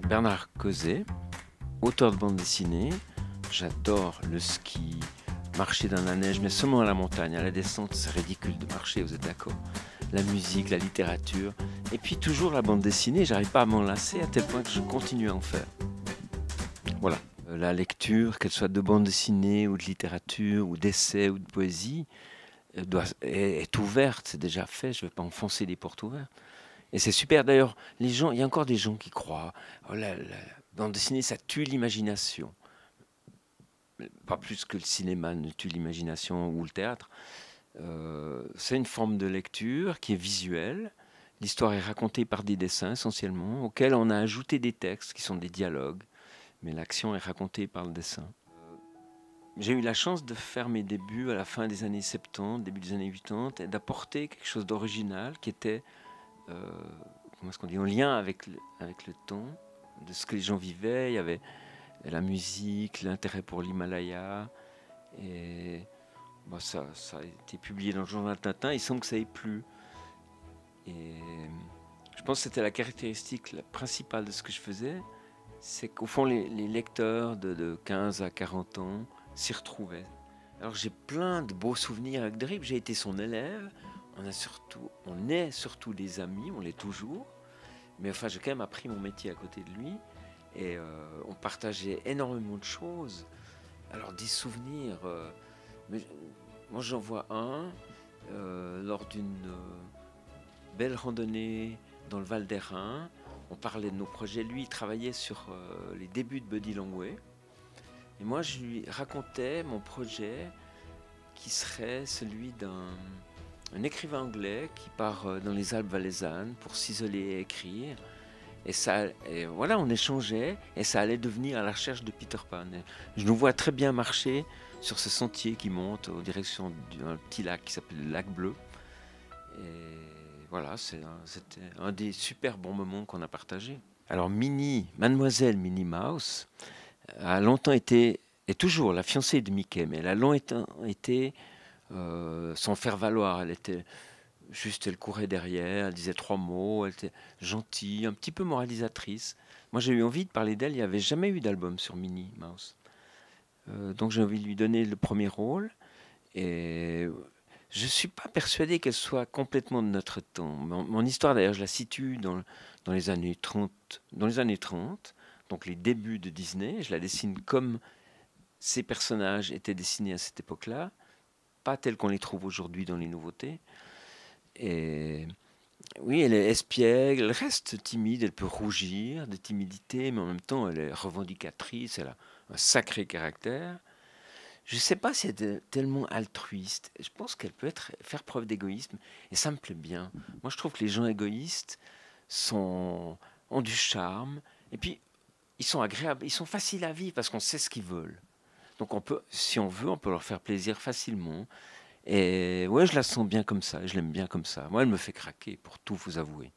Bernard Cauzet, auteur de bande dessinée. J'adore le ski, marcher dans la neige, mais seulement à la montagne. À la descente, c'est ridicule de marcher, vous êtes d'accord? La musique, la littérature, et puis toujours la bande dessinée. J'arrive pas à m'en lasser à tel point que je continue à en faire. Voilà. La lecture, qu'elle soit de bande dessinée ou de littérature ou d'essai ou de poésie, est ouverte, c'est déjà fait. Je ne vais pas enfoncer les portes ouvertes. Et c'est super. D'ailleurs, les gens, il y a encore des gens qui croient, oh, la bande dessinée, ça tue l'imagination. Pas plus que le cinéma ne tue l'imagination ou le théâtre. C'est une forme de lecture qui est visuelle. L'histoire est racontée par des dessins essentiellement, auxquels on a ajouté des textes qui sont des dialogues, mais l'action est racontée par le dessin. J'ai eu la chance de faire mes débuts à la fin des années 70, début des années 80, et d'apporter quelque chose d'original qui était, euh, comment est-ce qu'on dit, en lien avec le temps, de ce que les gens vivaient. Il y avait la musique, l'intérêt pour l'Himalaya, et bon, ça a été publié dans le journal Tintin. Il semble que ça ait plu. Et je pense que c'était la caractéristique principale de ce que je faisais, c'est qu'au fond, les lecteurs de 15 à 40 ans s'y retrouvaient. Alors j'ai plein de beaux souvenirs avec Drip. J'ai été son élève. On est surtout des amis, on l'est toujours. Mais enfin, j'ai quand même appris mon métier à côté de lui. Et on partageait énormément de choses. Alors des souvenirs. Mais, moi j'en vois un lors d'une belle randonnée dans le Val d'Airain. On parlait de nos projets. Lui, il travaillait sur les débuts de Buddy Longway. Et moi, je lui racontais mon projet qui serait celui d'un écrivain anglais qui part dans les Alpes valaisannes pour s'isoler et écrire. Et voilà, on échangeait et ça allait devenir à la recherche de Peter Pan. Et je nous vois très bien marcher sur ce sentier qui monte en direction d'un petit lac qui s'appelle le lac Bleu. Et voilà, c'était un des super bons moments qu'on a partagés. Alors Mademoiselle Minnie Mouse a longtemps été, et toujours la fiancée de Mickey, mais elle a longtemps été sans faire valoir. Elle courait derrière, elle disait trois mots, elle était gentille, un petit peu moralisatrice. Moi, j'ai eu envie de parler d'elle. Il n'y avait jamais eu d'album sur Minnie Mouse. Donc j'ai envie de lui donner le premier rôle. Et je ne suis pas persuadé qu'elle soit complètement de notre temps. Mon histoire, d'ailleurs, je la situe dans les années 30, donc les débuts de Disney. Je la dessine comme ces personnages étaient dessinés à cette époque-là, pas tels qu'on les trouve aujourd'hui dans les nouveautés. Et oui, elle est espiègle, elle reste timide, elle peut rougir de timidité, mais en même temps, elle est revendicatrice, elle a un sacré caractère. Je ne sais pas si elle est tellement altruiste. Je pense qu'elle peut faire preuve d'égoïsme, et ça me plaît bien. Moi, je trouve que les gens égoïstes ont du charme, et puis ils sont agréables, ils sont faciles à vivre parce qu'on sait ce qu'ils veulent. Donc on peut, si on veut, on peut leur faire plaisir facilement. Et ouais, je la sens bien comme ça, je l'aime bien comme ça. Moi, elle me fait craquer, pour tout vous avouer.